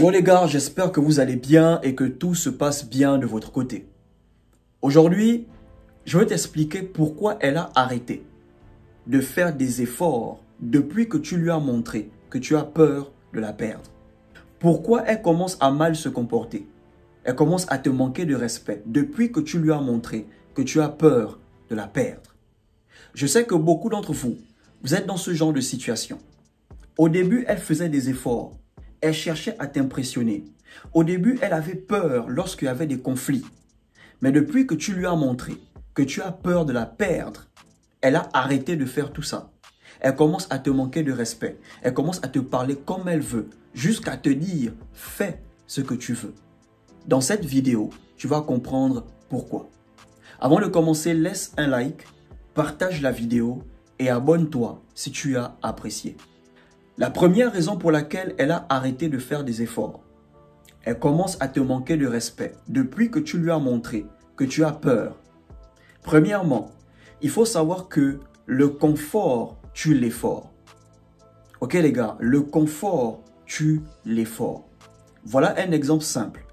Yo les gars, j'espère que vous allez bien et que tout se passe bien de votre côté. Aujourd'hui, je vais t'expliquer pourquoi elle a arrêté de faire des efforts depuis que tu lui as montré que tu as peur de la perdre. Pourquoi elle commence à mal se comporter. Elle commence à te manquer de respect depuis que tu lui as montré que tu as peur de la perdre. Je sais que beaucoup d'entre vous, vous êtes dans ce genre de situation. Au début, elle faisait des efforts. Elle cherchait à t'impressionner. Au début, elle avait peur lorsqu'il y avait des conflits. Mais depuis que tu lui as montré que tu as peur de la perdre, elle a arrêté de faire tout ça. Elle commence à te manquer de respect. Elle commence à te parler comme elle veut, jusqu'à te dire « fais ce que tu veux ». Dans cette vidéo, tu vas comprendre pourquoi. Avant de commencer, laisse un like, partage la vidéo et abonne-toi si tu as apprécié. La première raison pour laquelle elle a arrêté de faire des efforts, elle commence à te manquer de respect depuis que tu lui as montré que tu as peur. Premièrement, il faut savoir que le confort tue l'effort. Ok les gars, le confort tue l'effort. Voilà un exemple simple.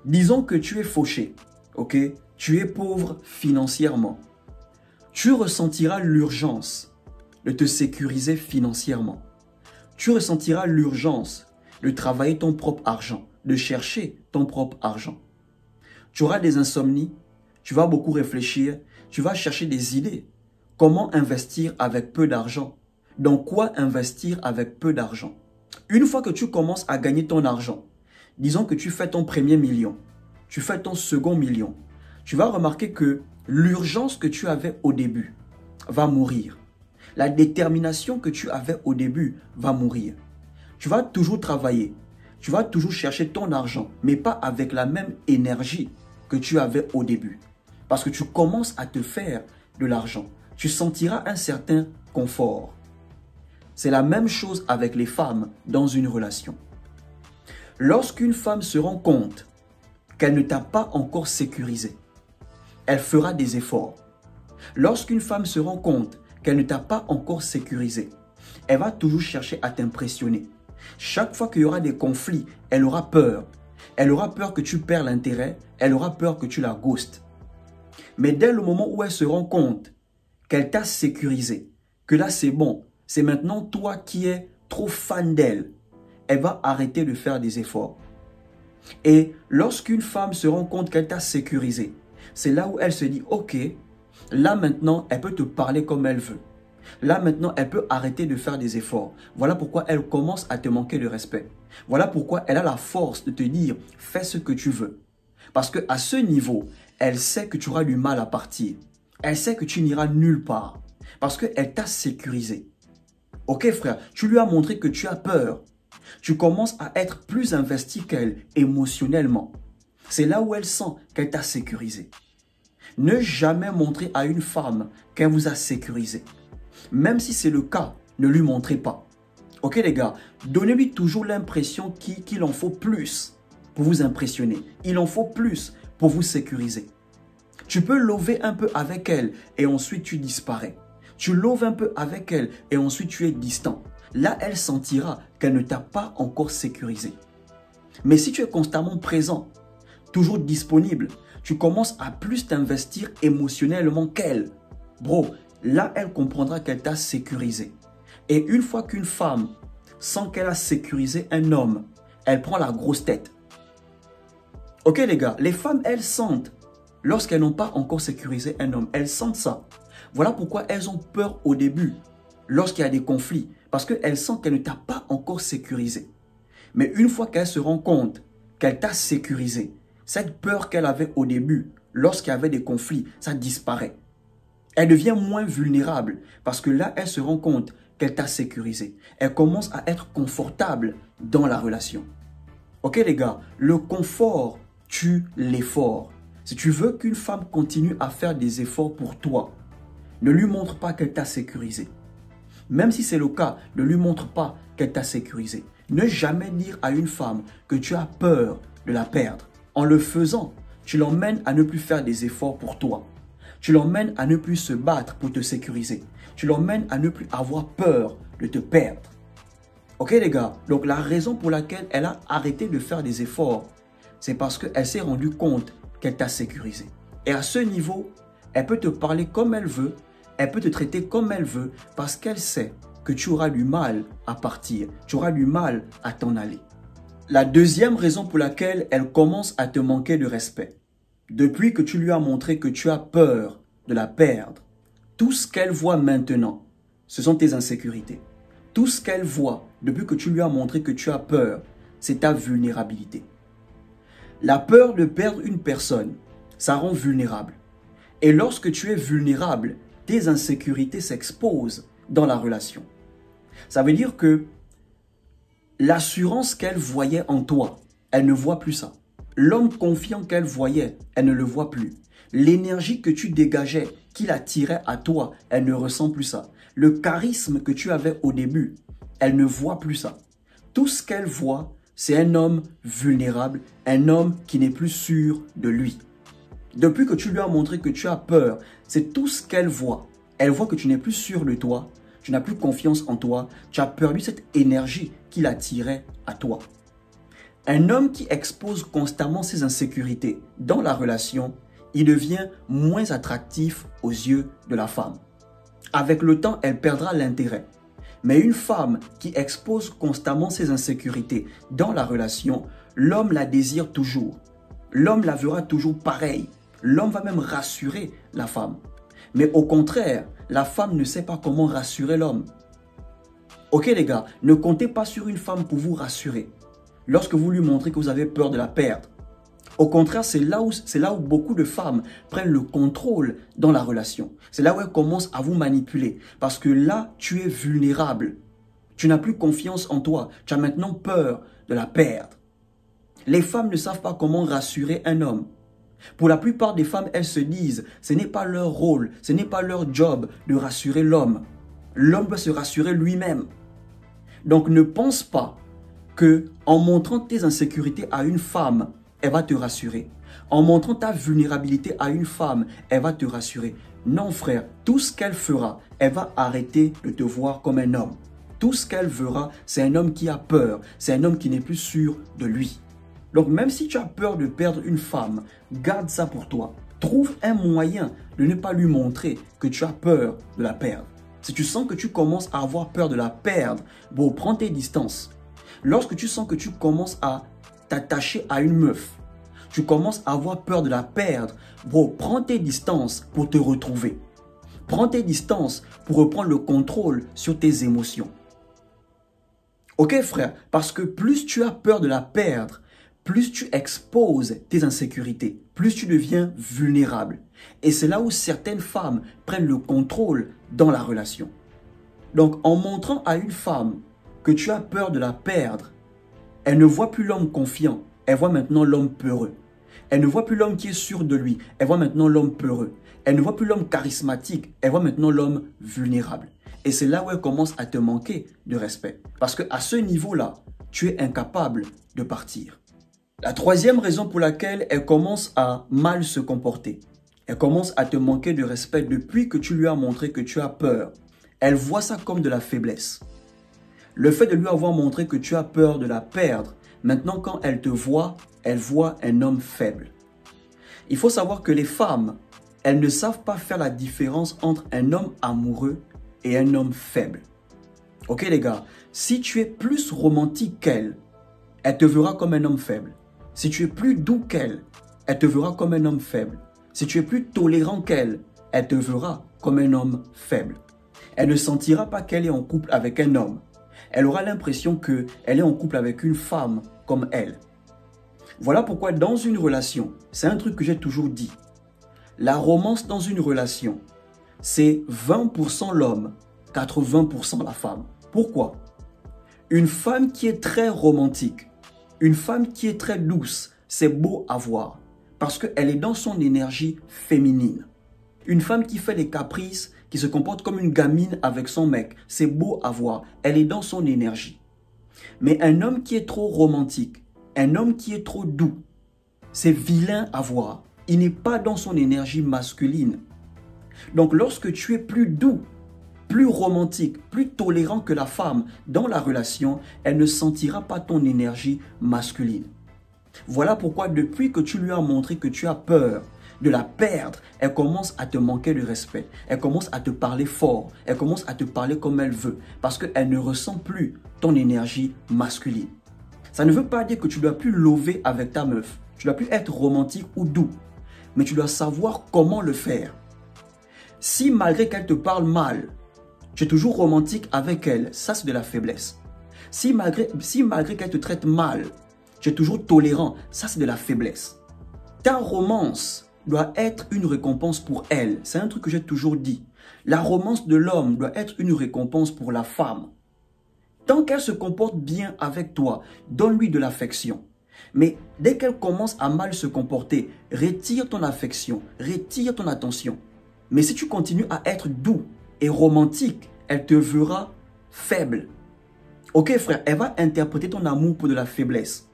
Disons que tu es fauché, ok? Tu es pauvre financièrement. Tu ressentiras l'urgence de te sécuriser financièrement. Tu ressentiras l'urgence de travailler ton propre argent, de chercher ton propre argent. Tu auras des insomnies, tu vas beaucoup réfléchir, tu vas chercher des idées. Comment investir avec peu d'argent? Dans quoi investir avec peu d'argent? Une fois que tu commences à gagner ton argent, disons que tu fais ton premier million, tu fais ton second million, tu vas remarquer que l'urgence que tu avais au début va mourir. La détermination que tu avais au début va mourir. Tu vas toujours travailler, tu vas toujours chercher ton argent, mais pas avec la même énergie que tu avais au début. Parce que tu commences à te faire de l'argent. Tu sentiras un certain confort. C'est la même chose avec les femmes dans une relation. Lorsqu'une femme se rend compte qu'elle ne t'a pas encore sécurisé, elle fera des efforts. Lorsqu'une femme se rend compte qu'elle ne t'a pas encore sécurisé, elle va toujours chercher à t'impressionner. Chaque fois qu'il y aura des conflits, elle aura peur. Elle aura peur que tu perds l'intérêt, elle aura peur que tu la ghostes. Mais dès le moment où elle se rend compte qu'elle t'a sécurisé, que là c'est bon, c'est maintenant toi qui es trop fan d'elle, elle va arrêter de faire des efforts. Et lorsqu'une femme se rend compte qu'elle t'a sécurisé, c'est là où elle se dit « Ok, là maintenant, elle peut te parler comme elle veut. Là maintenant, elle peut arrêter de faire des efforts. Voilà pourquoi elle commence à te manquer de respect. Voilà pourquoi elle a la force de te dire « Fais ce que tu veux. » Parce qu'à ce niveau, elle sait que tu auras du mal à partir. Elle sait que tu n'iras nulle part. Parce qu'elle t'a sécurisé. Ok frère, tu lui as montré que tu as peur. Tu commences à être plus investi qu'elle émotionnellement. C'est là où elle sent qu'elle t'a sécurisé. Ne jamais montrer à une femme qu'elle vous a sécurisé. Même si c'est le cas, ne lui montrez pas. Ok les gars, donnez-lui toujours l'impression qu'il en faut plus pour vous impressionner. Il en faut plus pour vous sécuriser. Tu peux lover un peu avec elle et ensuite tu disparais. Tu loves un peu avec elle et ensuite tu es distant. Là, elle sentira qu'elle ne t'a pas encore sécurisé. Mais si tu es constamment présent, toujours disponible, tu commences à plus t'investir émotionnellement qu'elle. Bro, là, elle comprendra qu'elle t'a sécurisé. Et une fois qu'une femme sent qu'elle a sécurisé un homme, elle prend la grosse tête. Ok les gars, les femmes, elles sentent, lorsqu'elles n'ont pas encore sécurisé un homme, elles sentent ça. Voilà pourquoi elles ont peur au début, lorsqu'il y a des conflits, parce qu'elles sentent qu'elle ne t'a pas encore sécurisé. Mais une fois qu'elle se rend compte qu'elle t'a sécurisé, cette peur qu'elle avait au début, lorsqu'il y avait des conflits, ça disparaît. Elle devient moins vulnérable parce que là, elle se rend compte qu'elle t'a sécurisé. Elle commence à être confortable dans la relation. Ok les gars, le confort tue l'effort. Si tu veux qu'une femme continue à faire des efforts pour toi, ne lui montre pas qu'elle t'a sécurisé. Même si c'est le cas, ne lui montre pas qu'elle t'a sécurisé. Ne jamais dire à une femme que tu as peur de la perdre. En le faisant, tu l'emmènes à ne plus faire des efforts pour toi. Tu l'emmènes à ne plus se battre pour te sécuriser. Tu l'emmènes à ne plus avoir peur de te perdre. Ok les gars, donc la raison pour laquelle elle a arrêté de faire des efforts, c'est parce qu'elle s'est rendue compte qu'elle t'a sécurisé. Et à ce niveau, elle peut te parler comme elle veut, elle peut te traiter comme elle veut, parce qu'elle sait que tu auras du mal à partir, tu auras du mal à t'en aller. La deuxième raison pour laquelle elle commence à te manquer de respect, depuis que tu lui as montré que tu as peur de la perdre, tout ce qu'elle voit maintenant, ce sont tes insécurités. Tout ce qu'elle voit, depuis que tu lui as montré que tu as peur, c'est ta vulnérabilité. La peur de perdre une personne, ça rend vulnérable. Et lorsque tu es vulnérable, tes insécurités s'exposent dans la relation. Ça veut dire que l'assurance qu'elle voyait en toi, elle ne voit plus ça. L'homme confiant qu'elle voyait, elle ne le voit plus. L'énergie que tu dégageais, qui l'attirait à toi, elle ne ressent plus ça. Le charisme que tu avais au début, elle ne voit plus ça. Tout ce qu'elle voit, c'est un homme vulnérable, un homme qui n'est plus sûr de lui. Depuis que tu lui as montré que tu as peur, c'est tout ce qu'elle voit. Elle voit que tu n'es plus sûr de toi, tu n'as plus confiance en toi, tu as perdu cette énergie qui l'attirait à toi. Un homme qui expose constamment ses insécurités dans la relation, il devient moins attractif aux yeux de la femme. Avec le temps, elle perdra l'intérêt. Mais une femme qui expose constamment ses insécurités dans la relation, l'homme la désire toujours. L'homme la verra toujours pareille. L'homme va même rassurer la femme. Mais au contraire, la femme ne sait pas comment rassurer l'homme. Ok les gars, ne comptez pas sur une femme pour vous rassurer. Lorsque vous lui montrez que vous avez peur de la perdre. Au contraire, c'est là où beaucoup de femmes prennent le contrôle dans la relation. C'est là où elles commencent à vous manipuler. Parce que là, tu es vulnérable. Tu n'as plus confiance en toi. Tu as maintenant peur de la perdre. Les femmes ne savent pas comment rassurer un homme. Pour la plupart des femmes, elles se disent, ce n'est pas leur rôle, ce n'est pas leur job de rassurer l'homme. L'homme doit se rassurer lui-même. Donc ne pense pas que en montrant tes insécurités à une femme, elle va te rassurer. En montrant ta vulnérabilité à une femme, elle va te rassurer. Non frère, tout ce qu'elle fera, elle va arrêter de te voir comme un homme. Tout ce qu'elle verra, c'est un homme qui a peur, c'est un homme qui n'est plus sûr de lui. Donc même si tu as peur de perdre une femme, garde ça pour toi. Trouve un moyen de ne pas lui montrer que tu as peur de la perdre. Si tu sens que tu commences à avoir peur de la perdre, bon, prends tes distances. Lorsque tu sens que tu commences à t'attacher à une meuf, tu commences à avoir peur de la perdre, bro, prends tes distances pour te retrouver. Prends tes distances pour reprendre le contrôle sur tes émotions. Ok frère, parce que plus tu as peur de la perdre, plus tu exposes tes insécurités, plus tu deviens vulnérable. Et c'est là où certaines femmes prennent le contrôle dans la relation. Donc en montrant à une femme que tu as peur de la perdre, elle ne voit plus l'homme confiant, elle voit maintenant l'homme peureux. Elle ne voit plus l'homme qui est sûr de lui, elle voit maintenant l'homme peureux. Elle ne voit plus l'homme charismatique, elle voit maintenant l'homme vulnérable. Et c'est là où elle commence à te manquer de respect. Parce qu'à ce niveau-là, tu es incapable de partir. La troisième raison pour laquelle elle commence à mal se comporter, elle commence à te manquer de respect depuis que tu lui as montré que tu as peur. Elle voit ça comme de la faiblesse. Le fait de lui avoir montré que tu as peur de la perdre, maintenant quand elle te voit, elle voit un homme faible. Il faut savoir que les femmes, elles ne savent pas faire la différence entre un homme amoureux et un homme faible. Ok les gars, si tu es plus romantique qu'elle, elle te verra comme un homme faible. Si tu es plus doux qu'elle, elle te verra comme un homme faible. Si tu es plus tolérant qu'elle, elle te verra comme un homme faible. Elle ne sentira pas qu'elle est en couple avec un homme. Elle aura l'impression qu'elle est en couple avec une femme comme elle. Voilà pourquoi dans une relation, c'est un truc que j'ai toujours dit. La romance dans une relation, c'est 20% l'homme, 80% la femme. Pourquoi? Une femme qui est très romantique, une femme qui est très douce, c'est beau à voir parce qu'elle est dans son énergie féminine. Une femme qui fait des caprices, qui se comporte comme une gamine avec son mec, c'est beau à voir, elle est dans son énergie. Mais un homme qui est trop romantique, un homme qui est trop doux, c'est vilain à voir. Il n'est pas dans son énergie masculine. Donc lorsque tu es plus doux, plus romantique, plus tolérant que la femme dans la relation, elle ne sentira pas ton énergie masculine. Voilà pourquoi depuis que tu lui as montré que tu as peur de la perdre, elle commence à te manquer de respect. Elle commence à te parler fort. Elle commence à te parler comme elle veut. Parce qu'elle ne ressent plus ton énergie masculine. Ça ne veut pas dire que tu ne dois plus lover avec ta meuf. Tu ne dois plus être romantique ou doux. Mais tu dois savoir comment le faire. Si malgré qu'elle te parle mal, tu es toujours romantique avec elle, ça c'est de la faiblesse. Si malgré qu'elle te traite mal, tu es toujours tolérant, ça c'est de la faiblesse. Ta romance doit être une récompense pour elle. C'est un truc que j'ai toujours dit. La romance de l'homme doit être une récompense pour la femme. Tant qu'elle se comporte bien avec toi, donne-lui de l'affection. Mais dès qu'elle commence à mal se comporter, retire ton affection, retire ton attention. Mais si tu continues à être doux et romantique, elle te verra faible. Ok frère, elle va interpréter ton amour pour de la faiblesse.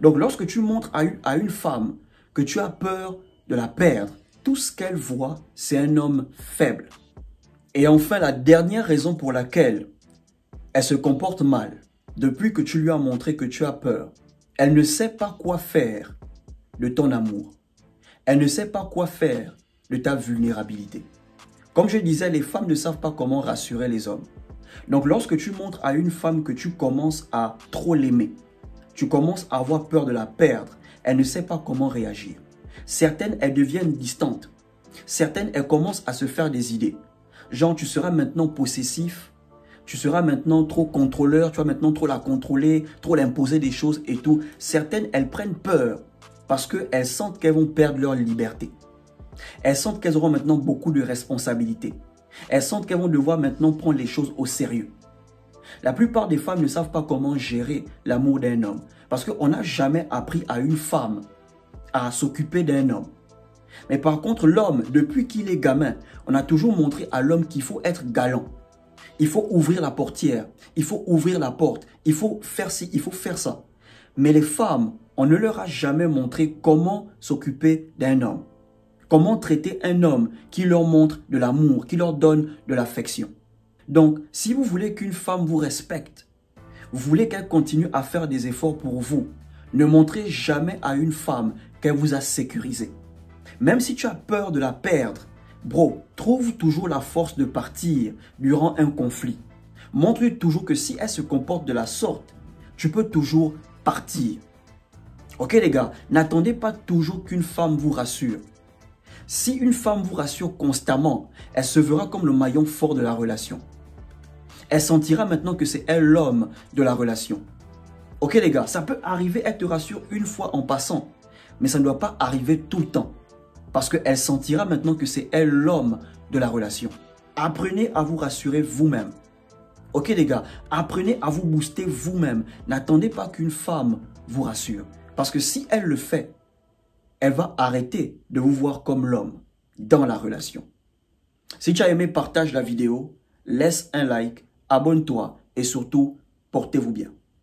Donc lorsque tu montres à une femme que tu as peur de la perdre, tout ce qu'elle voit, c'est un homme faible. Et enfin, la dernière raison pour laquelle elle se comporte mal, depuis que tu lui as montré que tu as peur, elle ne sait pas quoi faire de ton amour. Elle ne sait pas quoi faire de ta vulnérabilité. Comme je disais, les femmes ne savent pas comment rassurer les hommes. Donc lorsque tu montres à une femme que tu commences à trop l'aimer, tu commences à avoir peur de la perdre, elle ne sait pas comment réagir. Certaines, elles deviennent distantes. Certaines, elles commencent à se faire des idées. Genre, tu seras maintenant possessif, tu seras maintenant trop contrôleur, tu vas maintenant trop la contrôler, trop l'imposer des choses et tout. Certaines, elles prennent peur parce qu'elles sentent qu'elles vont perdre leur liberté. Elles sentent qu'elles auront maintenant beaucoup de responsabilités. Elles sentent qu'elles vont devoir maintenant prendre les choses au sérieux. La plupart des femmes ne savent pas comment gérer l'amour d'un homme. Parce qu'on n'a jamais appris à une femme à s'occuper d'un homme. Mais par contre, l'homme, depuis qu'il est gamin, on a toujours montré à l'homme qu'il faut être galant. Il faut ouvrir la portière, il faut ouvrir la porte, il faut faire ci, il faut faire ça. Mais les femmes, on ne leur a jamais montré comment s'occuper d'un homme. Comment traiter un homme qui leur montre de l'amour, qui leur donne de l'affection. Donc, si vous voulez qu'une femme vous respecte, vous voulez qu'elle continue à faire des efforts pour vous, ne montrez jamais à une femme qu'elle vous a sécurisé. Même si tu as peur de la perdre, bro, trouve toujours la force de partir durant un conflit. Montre-lui toujours que si elle se comporte de la sorte, tu peux toujours partir. Ok les gars, n'attendez pas toujours qu'une femme vous rassure. Si une femme vous rassure constamment, elle se verra comme le maillon fort de la relation. Elle sentira maintenant que c'est elle l'homme de la relation. Ok les gars, ça peut arriver, elle te rassure une fois en passant, mais ça ne doit pas arriver tout le temps. Parce qu'elle sentira maintenant que c'est elle l'homme de la relation. Apprenez à vous rassurer vous-même. Ok les gars, apprenez à vous booster vous-même. N'attendez pas qu'une femme vous rassure. Parce que si elle le fait, elle va arrêter de vous voir comme l'homme dans la relation. Si tu as aimé, partage la vidéo, laisse un like, abonne-toi et surtout, portez-vous bien.